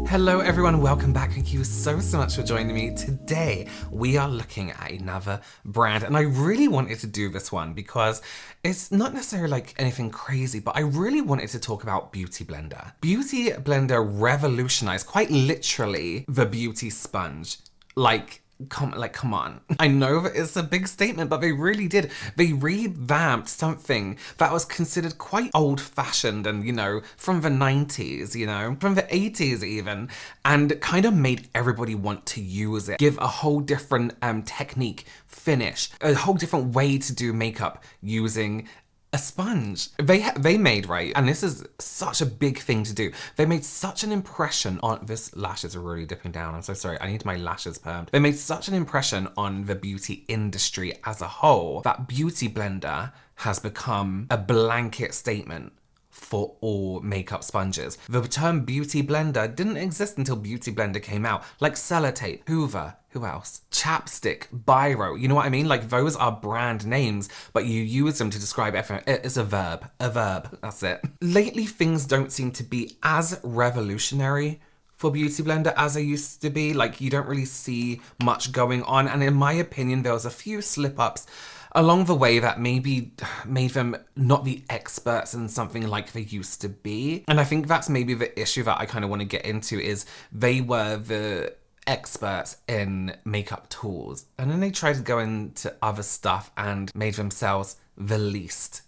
Hello everyone, welcome back. Thank you so much for joining me. Today we are looking at another brand, and I really wanted to do this one because it's not necessarily like anything crazy, but I really wanted to talk about Beauty Blender. Beauty Blender revolutionized, quite literally, the beauty sponge. Come on. I know that it's a big statement, but they really did. They revamped something that was considered quite old-fashioned and, from the 90s, from the 80s even, and kind of made everybody want to use it. Give a whole different technique, finish, a whole different way to do makeup using a sponge. They made, right, and this is such a big thing to do, they made such an impression on, this lashes are really dipping down, I'm so sorry, I need my lashes permed. They made such an impression on the beauty industry as a whole that Beauty Blender has become a blanket statement for all makeup sponges. The term Beauty Blender didn't exist until Beauty Blender came out, like Sellotape, Hoover, who else? Chapstick, Biro, you know what I mean? Like, those are brand names, but you use them to describe everything. It's a verb, that's it. Lately, things don't seem to be as revolutionary for Beauty Blender as they used to be. Like, you don't really see much going on, and in my opinion, there was a few slip-ups along the way that maybe made them not the experts in something like they used to be. And I think that's maybe the issue that I kind of want to get into, is they were the experts in makeup tools, and then they tried to go into other stuff and made themselves the least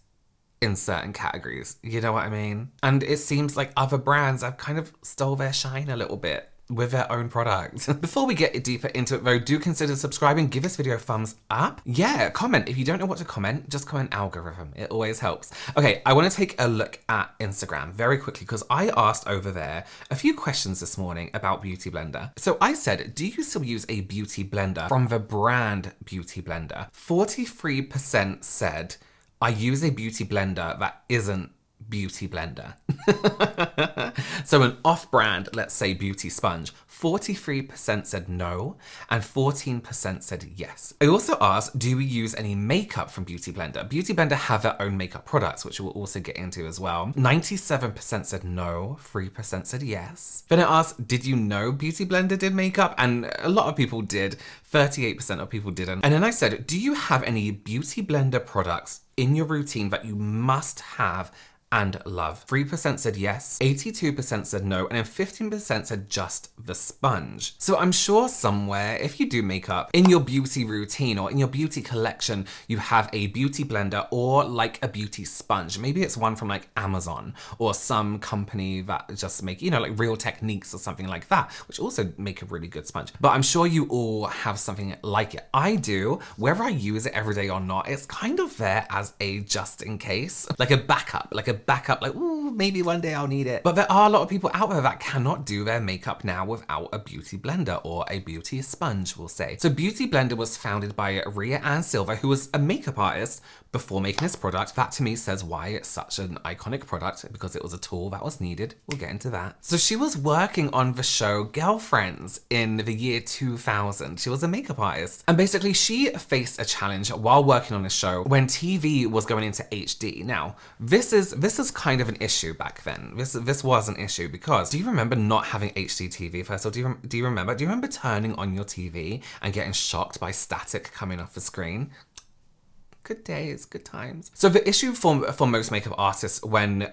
in certain categories, you know what I mean? And it seems like other brands have kind of stole their shine a little bit with their own product. Before we get deeper into it though, do consider subscribing, give this video a thumbs up. Yeah, comment. If you don't know what to comment, just comment algorithm. It always helps. Okay, I want to take a look at Instagram very quickly because I asked over there a few questions this morning about Beauty Blender. So I said, do you still use a Beauty Blender from the brand Beauty Blender? 43% said, I use a Beauty Blender that isn't Beauty Blender. So an off-brand, let's say beauty sponge, 43% said no, and 14% said yes. I also asked, do we use any makeup from Beauty Blender? Beauty Blender have their own makeup products, which we'll also get into as well. 97% said no, 3% said yes. Then I asked, did you know Beauty Blender did makeup? And a lot of people did, 38% of people didn't. And then I said, do you have any Beauty Blender products in your routine that you must have and love? 3% said yes, 82% said no, and then 15% said just the sponge. So I'm sure somewhere, if you do makeup, in your beauty routine or in your beauty collection, you have a Beauty Blender or like a beauty sponge. Maybe it's one from like Amazon or some company that just make, like Real Techniques or something like that, which also make a really good sponge. But I'm sure you all have something like it. I do. Whether I use it every day or not, it's kind of there as a just in case, like a backup, like, ooh, maybe one day I'll need it. But there are a lot of people out there that cannot do their makeup now without a Beauty Blender or a beauty sponge, we'll say. So Beauty Blender was founded by Ria Ann Silver, who was a makeup artist before making this product. That to me says why it's such an iconic product, because it was a tool that was needed. We'll get into that. So she was working on the show Girlfriends in the year 2000. She was a makeup artist. And basically she faced a challenge while working on the show when TV was going into HD. Now, this is kind of an issue back then. This was an issue because, do you remember not having HD TV first? Or do you remember turning on your TV and getting shocked by static coming off the screen? Good days, good times. So the issue for most makeup artists when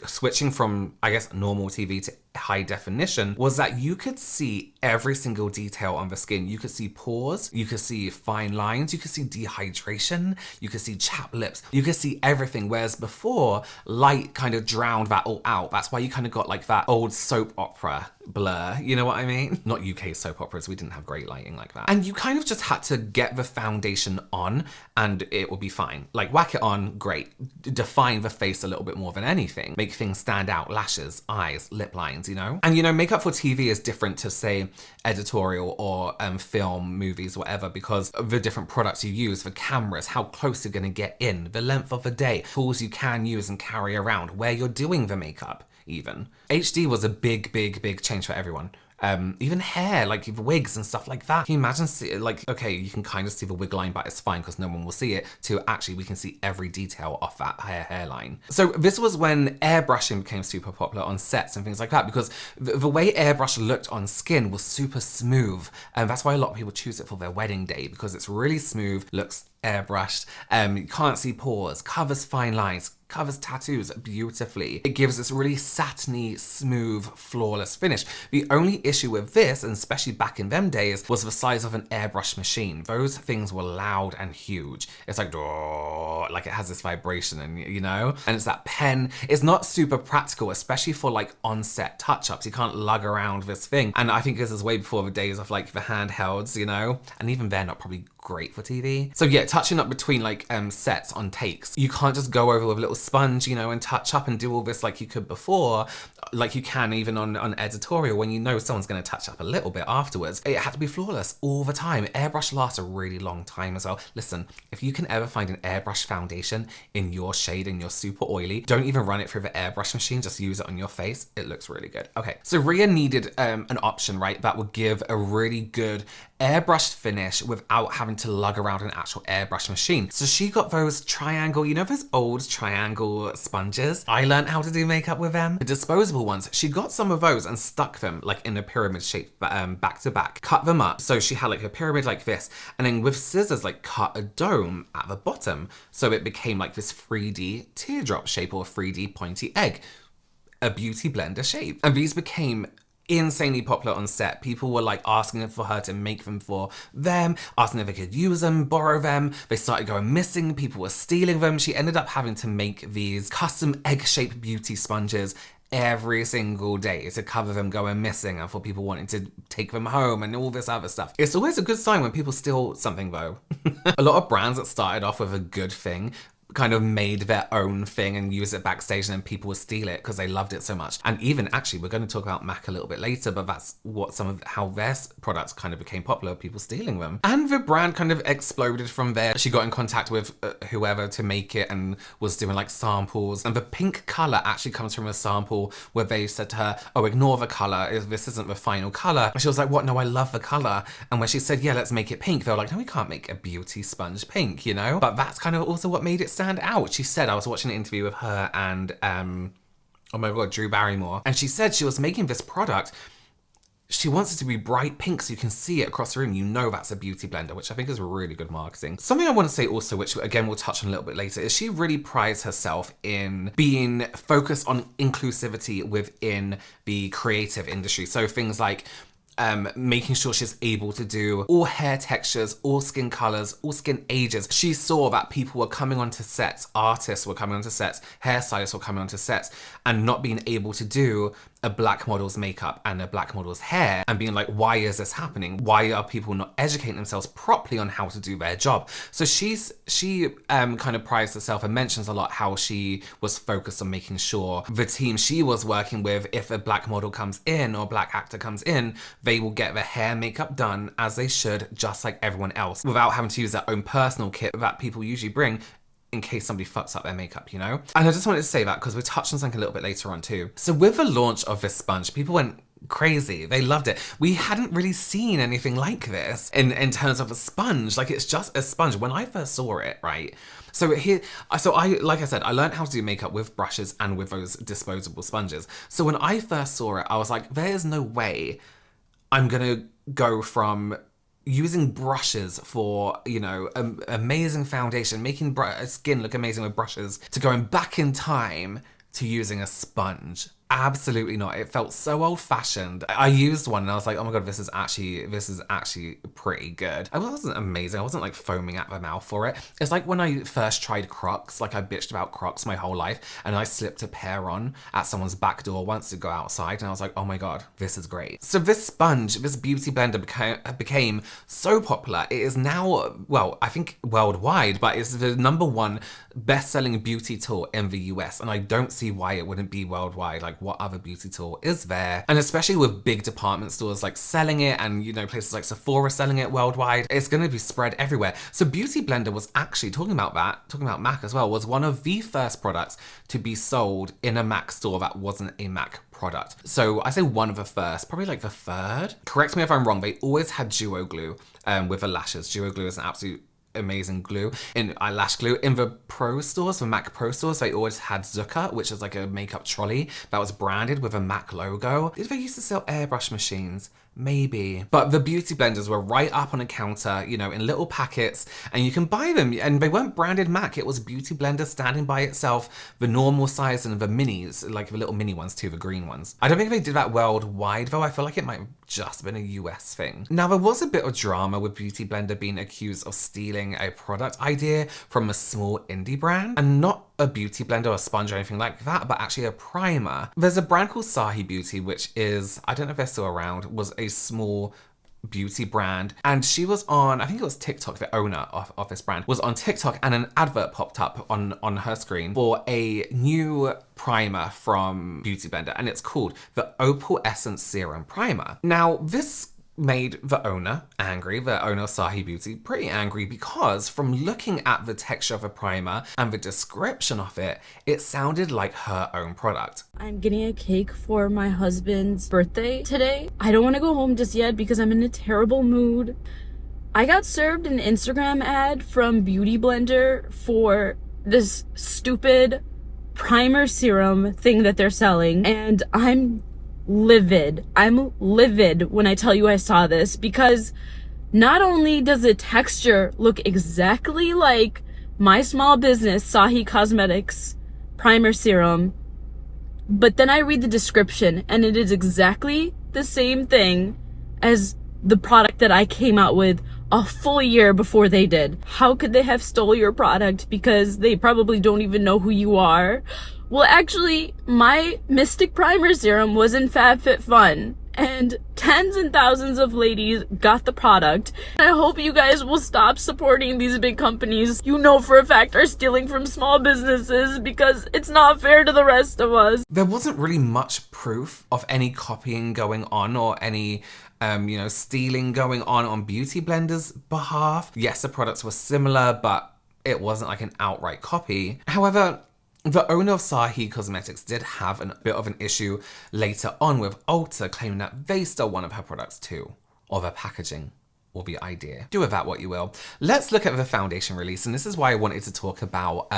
switching from, I guess, normal TV to high definition was that you could see every single detail on the skin. You could see pores, you could see fine lines, you could see dehydration, you could see chapped lips, you could see everything. Whereas before, light kind of drowned that all out. That's why you kind of got like that old soap opera blur, you know what I mean? Not UK soap operas, we didn't have great lighting like that. And you kind of just had to get the foundation on and it will be fine. Like, whack it on, great. Define the face a little bit more than anything. Make things stand out, lashes, eyes, lip lines, And makeup for TV is different to, say, editorial or film, movies, whatever, because of the different products you use, the cameras, how close you're gonna get in, the length of the day, tools you can use and carry around, where you're doing the makeup even. HD was a big change for everyone. even hair, like wigs and stuff like that. Can you imagine, like, okay, you can kind of see the wig line, but it's fine because no one will see it, to actually we can see every detail off that hairline. So this was when airbrushing became super popular on sets and things like that, because the way airbrush looked on skin was super smooth, and that's why a lot of people choose it for their wedding day, because it's really smooth, looks airbrushed, you can't see pores, covers fine lines, covers tattoos beautifully. It gives this really satiny, smooth, flawless finish. The only issue with this, and especially back in them days, was the size of an airbrush machine. Those things were loud and huge. It's like, like it has this vibration, and you know? And it's that pen. It's not super practical, especially for like on-set touch-ups. You can't lug around this thing. And I think this is way before the days of like the handhelds, you know? And even they're not probably great for TV. So yeah, touching up between like sets on takes, you can't just go over with a little sponge, you know, and touch up and do all this like you could before, like you can even on editorial when you know someone's going to touch up a little bit afterwards. It had to be flawless all the time. Airbrush lasts a really long time as well. Listen, if you can ever find an airbrush foundation in your shade and you're super oily, don't even run it through the airbrush machine, just use it on your face. It looks really good. Okay, so Rhea needed an option, right, that would give a really good airbrushed finish without having to lug around an actual airbrush machine. So she got those triangle, you know those old triangle sponges? I learned how to do makeup with them. The disposable ones, she got some of those and stuck them like in a pyramid shape, back to back, cut them up. So she had like a pyramid like this, and then with scissors like cut a dome at the bottom. So it became like this 3D teardrop shape or 3D pointy egg, a beauty blender shape. And these became insanely popular on set. People were like asking for her to make them for them, asking if they could use them, borrow them. They started going missing, people were stealing them. She ended up having to make these custom egg-shaped beauty sponges every single day to cover them going missing and for people wanting to take them home and all this other stuff. It's always a good sign when people steal something though. A lot of brands that started off with a good thing kind of made their own thing and use it backstage, and then people would steal it because they loved it so much. And even actually, we're going to talk about MAC a little bit later, but that's what some of how their products kind of became popular, people stealing them. And the brand kind of exploded from there. She got in contact with whoever to make it and was doing like samples. And the pink color actually comes from a sample where they said to her, oh, ignore the color, this isn't the final color. And she was like, what? No, I love the color. And when she said, yeah, let's make it pink, they were like, no, we can't make a beauty sponge pink, you know? But that's kind of also what made it stand out. She said, I was watching an interview with her and oh my god, Drew Barrymore, and she said she was making this product, she wants it to be bright pink so you can see it across the room. You know that's a beauty blender, which I think is really good marketing. Something I want to say also, which again we'll touch on a little bit later, is she really prides herself in being focused on inclusivity within the creative industry. So things like making sure she's able to do all hair textures, all skin colors, all skin ages. She saw that people were coming onto sets, artists were coming onto sets, hairstylists were coming onto sets, and not being able to do a black model's makeup and a black model's hair, and being like, why is this happening? Why are people not educating themselves properly on how to do their job? So she kind of prides herself and mentions a lot how she was focused on making sure the team she was working with, if a black model comes in or a black actor comes in, they will get their hair makeup done as they should, just like everyone else, without having to use their own personal kit that people usually bring in case somebody fucks up their makeup, you know? And I just wanted to say that because we'll touch on something a little bit later on too. So with the launch of this sponge, people went crazy. They loved it. We hadn't really seen anything like this in terms of a sponge. Like, it's just a sponge. When I first saw it, right? So like I said, I learned how to do makeup with brushes and with those disposable sponges. So when I first saw it, I was like, there's no way I'm gonna go from using brushes for, you know, amazing foundation, making skin look amazing with brushes, to going back in time to using a sponge. Absolutely not. It felt so old-fashioned. I used one and I was like, oh my god, this is actually pretty good. I wasn't amazing. I wasn't like foaming at the mouth for it. It's like when I first tried Crocs, like I bitched about Crocs my whole life, and I slipped a pair on at someone's back door once to go outside, and I was like, oh my god, this is great. So this sponge, this beauty blender became so popular. It is now, well, I think worldwide, but it's the #1 best-selling beauty tool in the US, and I don't see why it wouldn't be worldwide. Like, like what other beauty tool is there? And especially with big department stores like selling it and, you know, places like Sephora selling it worldwide, it's going to be spread everywhere. So Beauty Blender was actually, talking about MAC as well, was one of the first products to be sold in a MAC store that wasn't a MAC product. So I say one of the first, probably like the third. Correct me if I'm wrong, they always had Duo Glue with the lashes. Duo Glue is an absolute amazing glue in lash glue. In the pro stores, the MAC pro stores, they always had Zucca, which is like a makeup trolley that was branded with a MAC logo. Did they used to sell airbrush machines? Maybe. But the beauty blenders were right up on a counter, you know, in little packets, and you can buy them. And they weren't branded MAC. It was beauty blender standing by itself, the normal size and the minis, like the little mini ones too, the green ones. I don't think they did that worldwide though. I feel like it might have just been a US thing. Now, there was a bit of drama with Beauty Blender being accused of stealing a product idea from a small indie brand, and not a beauty blender or a sponge or anything like that, but actually a primer. There's a brand called Sahi Beauty, which is, I don't know if they're still around, was a small beauty brand, and she was on, I think it was TikTok, the owner of this brand was on TikTok, and an advert popped up on her screen for a new primer from Beauty Blender, and it's called the Opal Essence Serum Primer. Now, this made the owner angry, the owner of Sahi Beauty, pretty angry, because from looking at the texture of the primer and the description of it, it sounded like her own product. I'm getting a cake for my husband's birthday today. I don't want to go home just yet because I'm in a terrible mood. I got served an Instagram ad from Beauty Blender for this stupid primer serum thing that they're selling, and I'm livid. I'm livid when I tell you I saw this, because not only does the texture look exactly like my small business, Sahi Cosmetics primer serum, but then I read the description and it is exactly the same thing as the product that I came out with a full year before they did. How could they have stole your product? Because they probably don't even know who you are. Well, actually, my Mystic Primer Serum was in FabFitFun, and tens and thousands of ladies got the product. I hope you guys will stop supporting these big companies you know for a fact are stealing from small businesses, because it's not fair to the rest of us. There wasn't really much proof of any copying going on or any stealing going on Beauty Blender's behalf. Yes, the products were similar, but it wasn't like an outright copy. However, the owner of Sahi Cosmetics did have a bit of an issue later on with Ulta claiming that they stole one of her products too, or the packaging, or the idea. Do with that what you will. Let's look at the foundation release, and this is why I wanted to talk about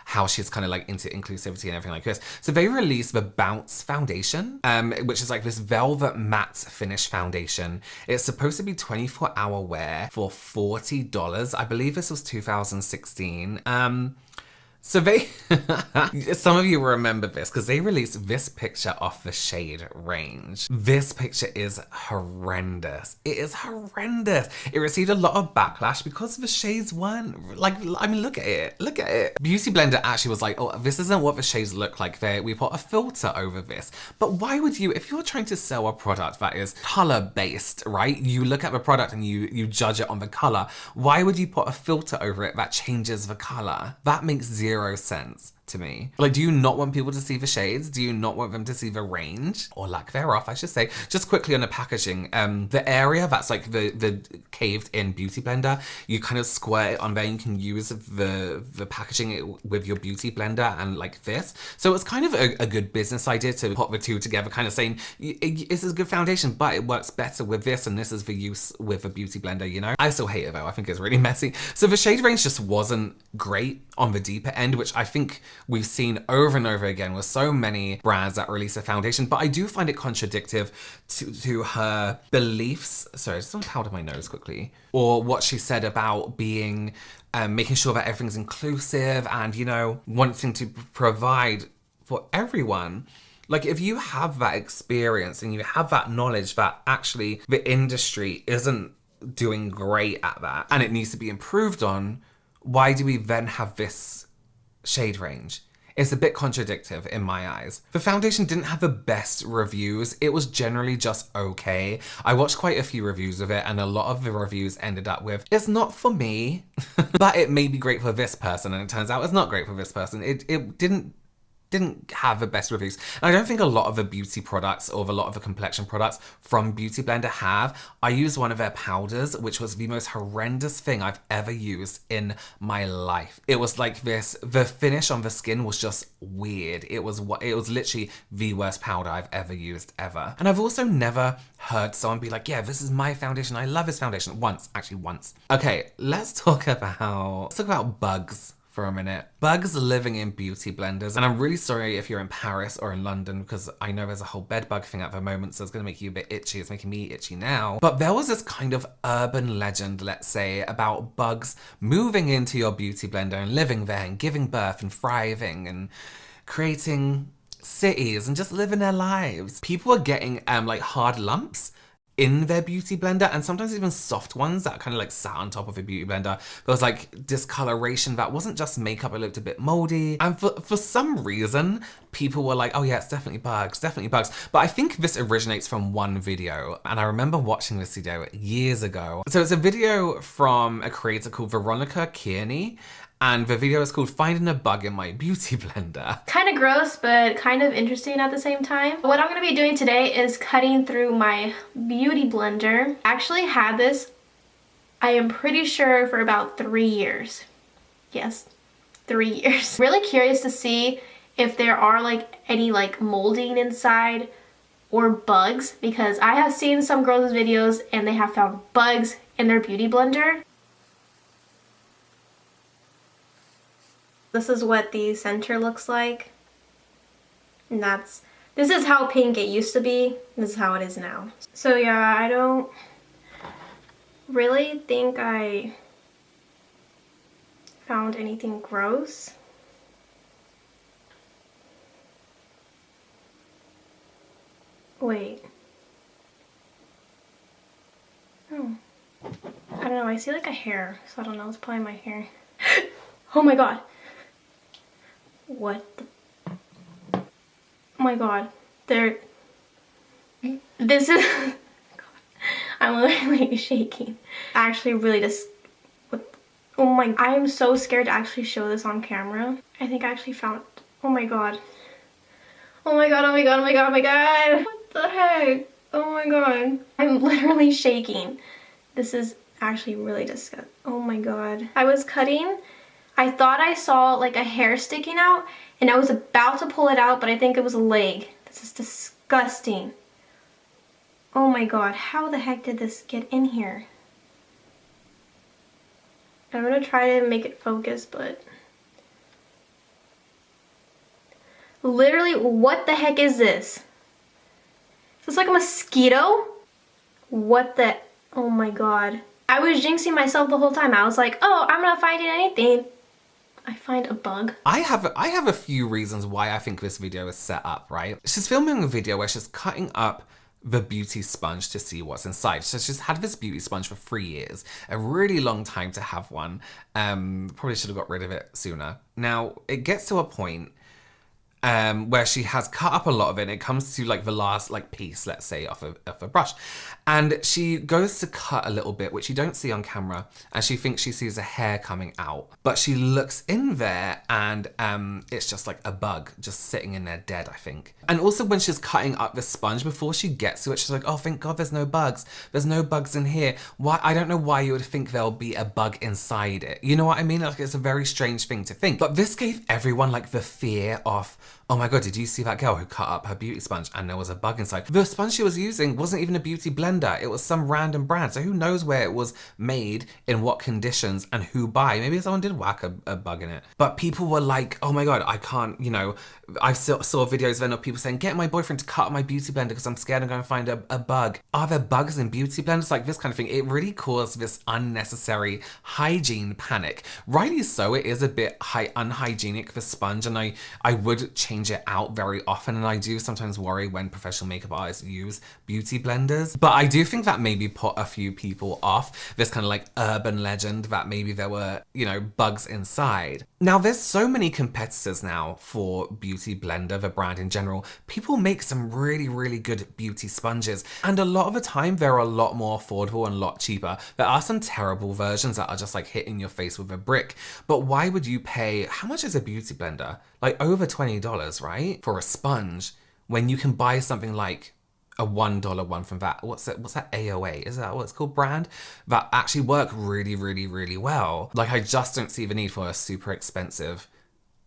how she's kind of like into inclusivity and everything like this. So they released the Bounce Foundation, which is like this velvet matte finish foundation. It's supposed to be 24-hour wear for $40. I believe this was 2016. So they, some of you will remember this because they released this picture off the shade range. This picture is horrendous. It is horrendous. It received a lot of backlash because the shades weren't like, I mean, look at it. Look at it. Beauty Blender actually was like, oh, this isn't what the shades look like there. We put a filter over this. But why would you, if you're trying to sell a product that is color based, right? You look at the product and you judge it on the color. Why would you put a filter over it that changes the color? That makes zero sense to me. Like, do you not want people to see the shades? Do you not want them to see the range? Or lack thereof, I should say. Just quickly on the packaging, the area that's like the caved in Beauty Blender, you kind of square it on there. You can use the packaging with your Beauty Blender and like this. So it's kind of a good business idea to put the two together, kind of saying, this is a good foundation, but it works better with this, and this is the use with a Beauty Blender, you know? I still hate it though. I think it's really messy. So the shade range just wasn't great on the deeper end, which I think we've seen over and over again with so many brands that release a foundation. But I do find it contradictive to her beliefs. Sorry, just powder my nose quickly. Or what she said about being, making sure that everything's inclusive and, you know, wanting to provide for everyone. Like, if you have that experience and you have that knowledge that actually the industry isn't doing great at that and it needs to be improved on, why do we then have this shade range? It's a bit contradictory in my eyes. The foundation didn't have the best reviews. It was generally just okay. I watched quite a few reviews of it, and a lot of the reviews ended up with, it's not for me, but it may be great for this person, and it turns out it's not great for this person. It didn't didn't have the best reviews. And I don't think a lot of the beauty products or a lot of the complexion products from Beauty Blender have. I used one of their powders, which was the most horrendous thing I've ever used in my life. It was like this, the finish on the skin was just weird. It was literally the worst powder I've ever used ever. And I've also never heard someone be like, yeah, this is my foundation. I love this foundation. Once. Okay, let's talk about bugs for a minute. Bugs living in beauty blenders. And I'm really sorry if you're in Paris or in London, because I know there's a whole bed bug thing at the moment, so it's gonna make you a bit itchy. It's making me itchy now. But there was this kind of urban legend, let's say, about bugs moving into your beauty blender and living there and giving birth and thriving and creating cities and just living their lives. People are getting like hard lumps in their beauty blender, and sometimes even soft ones that kind of like sat on top of a beauty blender. There was like discoloration that wasn't just makeup, it looked a bit moldy. And for some reason, people were like, oh yeah, it's definitely bugs. But I think this originates from one video, and I remember watching this video years ago. So it's a video from a creator called Veronica Kearney, and the video is called Finding a Bug in My Beauty Blender. Kind of gross, but kind of interesting at the same time. What I'm gonna be doing today is cutting through my beauty blender. I actually had this, I am pretty sure, for about 3 years. Yes, 3 years. Really curious to see if there are like any like molding inside or bugs, because I have seen some girls' videos and they have found bugs in their beauty blender. This is what the center looks like. And this is how pink it used to be. This is how it is now. So yeah, I don't really think I found anything gross. Wait. Oh. I don't know, I see like a hair, so I don't know, it's probably my hair. Oh my god. What the? Oh my god. This is... I'm literally shaking. Actually really just... Oh my... I am so scared to actually show this on camera. I think I actually found... Oh my god. Oh my god, oh my god, oh my god, oh my god. What the heck? Oh my god. I'm literally shaking. This is actually really disgusting. Oh my god. I was cutting... I thought I saw like a hair sticking out, and I was about to pull it out, but I think it was a leg. This is disgusting. Oh my god, how the heck did this get in here? I'm gonna try to make it focus, but... Literally, what the heck is this? Is this like a mosquito? What the... Oh my god. I was jinxing myself the whole time. I was like, oh, I'm not finding anything. I find a bug. I have a few reasons why I think this video is set up, right? She's filming a video where she's cutting up the beauty sponge to see what's inside. So she's had this beauty sponge for 3 years, a really long time to have one. Probably should have got rid of it sooner. Now, it gets to a point where she has cut up a lot of it, and it comes to like the last like piece, let's say, off a brush, and she goes to cut a little bit, which you don't see on camera, and she thinks she sees a hair coming out, but she looks in there and it's just like a bug just sitting in there dead, I think. And also when she's cutting up the sponge, before she gets to it, she's like, oh, thank god there's no bugs in here. Why? I don't know why you would think there'll be a bug inside it, you know what I mean? Like, it's a very strange thing to think, but this gave everyone like the fear of, oh my god, did you see that girl who cut up her beauty sponge and there was a bug inside? The sponge she was using wasn't even a beauty blender. It was some random brand. So who knows where it was made, in what conditions, and who by. Maybe someone did whack a bug in it. But people were like, oh my god, I can't, you know, I saw videos then of people saying, get my boyfriend to cut up my beauty blender because I'm scared I'm going to find a bug. Are there bugs in beauty blenders? Like this kind of thing. It really caused this unnecessary hygiene panic. Rightly so, it is a bit unhygienic, the sponge, and I would change it out very often, and I do sometimes worry when professional makeup artists use beauty blenders. But I do think that maybe put a few people off this kind of like urban legend that maybe there were, you know, bugs inside. Now there's so many competitors now for Beauty Blender, the brand in general. People make some really, really good beauty sponges, and a lot of the time they're a lot more affordable and a lot cheaper. There are some terrible versions that are just like hitting your face with a brick, but why would you pay, how much is a beauty blender? Like over $20. $20, right? For a sponge, when you can buy something like a $1 one from that, what's that AOA? Is that what it's called, brand? That actually work really, really, really well. Like, I just don't see the need for a super expensive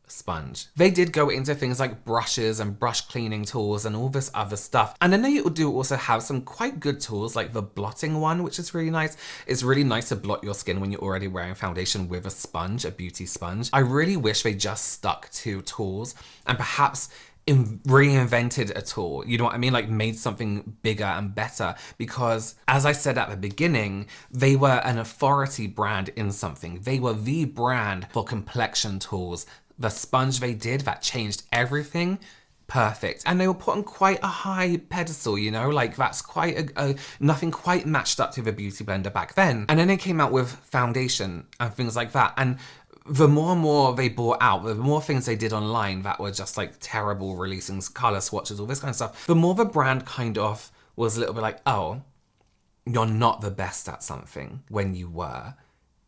sponge. They did go into things like brushes and brush cleaning tools and all this other stuff. And then they do also have some quite good tools like the blotting one, which is really nice. It's really nice to blot your skin when you're already wearing foundation with a sponge, a beauty sponge. I really wish they just stuck to tools and perhaps reinvented a tool, you know what I mean? Like made something bigger and better, because as I said at the beginning, they were an authority brand in something. They were the brand for complexion tools. The sponge they did that changed everything, perfect. And they were put on quite a high pedestal, you know, like that's quite nothing quite matched up to the Beauty Blender back then. And then they came out with foundation and things like that. And the more and more they brought out, the more things they did online that were just like terrible, releasing color swatches, all this kind of stuff, the more the brand kind of was a little bit like, oh, you're not the best at something when you were.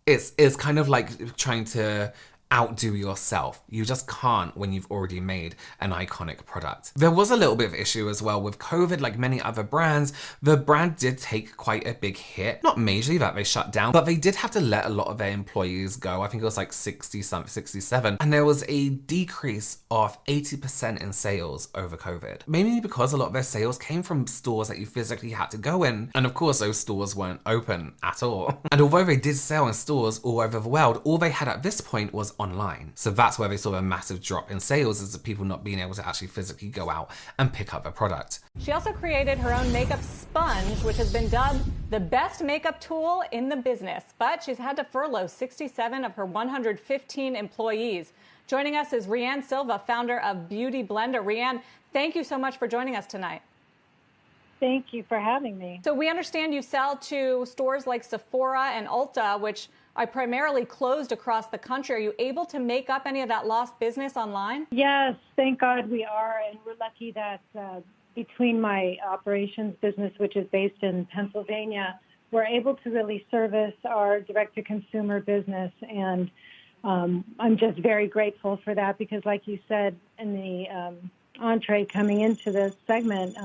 It's kind of like trying to outdo yourself. You just can't when you've already made an iconic product. There was a little bit of issue as well with COVID, like many other brands. The brand did take quite a big hit. Not majorly that they shut down, but they did have to let a lot of their employees go. I think it was like 67. And there was a decrease of 80% in sales over COVID. Maybe because a lot of their sales came from stores that you physically had to go in. And of course, those stores weren't open at all. And although they did sell in stores all over the world, all they had at this point was online. So that's where they saw a massive drop in sales, is the people not being able to actually physically go out and pick up a product. She also created her own makeup sponge, which has been dubbed the best makeup tool in the business. But she's had to furlough 67 of her 115 employees. Joining us is Rianne Silva, founder of Beauty Blender. Rianne, thank you so much for joining us tonight. Thank you for having me. So we understand you sell to stores like Sephora and Ulta, which are primarily closed across the country. Are you able to make up any of that lost business online? Yes, thank God we are. And we're lucky that between my operations business, which is based in Pennsylvania, we're able to really service our direct-to-consumer business. And I'm just very grateful for that, because like you said in the entree coming into this segment,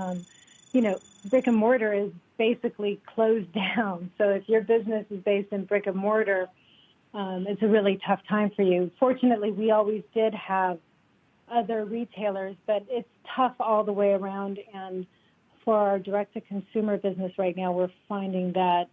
you know, brick and mortar is basically closed down. So if your business is based in brick and mortar, it's a really tough time for you. Fortunately, we always did have other retailers, but it's tough all the way around. And for our direct-to-consumer business right now, we're finding that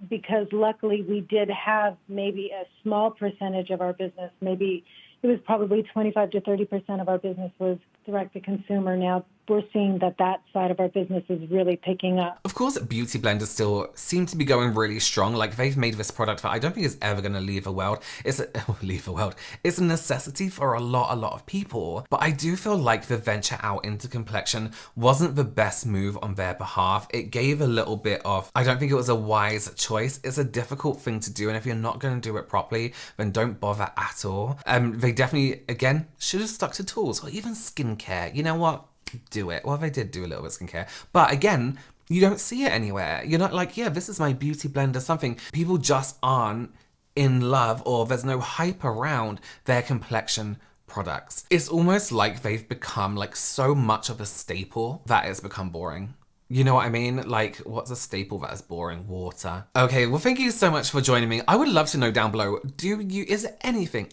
because luckily we did have maybe a small percentage of our business, maybe it was probably 25 to 30% of our business was direct-to-consumer. Now we're seeing that side of our business is really picking up. Of course, Beauty Blender still seem to be going really strong. Like, they've made this product that I don't think is ever going to leave the world. It's a necessity for a lot of people. But I do feel like the venture out into complexion wasn't the best move on their behalf. It gave a little bit of, I don't think it was a wise choice. It's a difficult thing to do, and if you're not going to do it properly, then don't bother at all. They definitely, again, should have stuck to tools or even skincare. You know what? Do it. Well, they did do a little bit of skincare, but again, you don't see it anywhere. You're not like, yeah, this is my Beauty Blender something. People just aren't in love, or there's no hype around their complexion products. It's almost like they've become like so much of a staple that it's become boring. You know what I mean? Like, what's a staple that is boring? Water. Okay, well, thank you so much for joining me. I would love to know down below, is there anything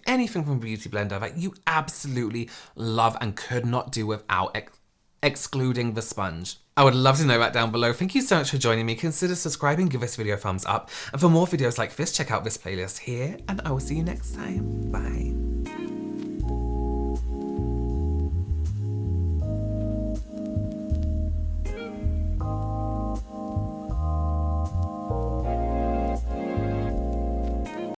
from Beauty Blender that you absolutely love and could not do without, excluding the sponge? I would love to know that down below. Thank you so much for joining me. Consider subscribing, give this video a thumbs up. And for more videos like this, check out this playlist here, and I will see you next time. Bye.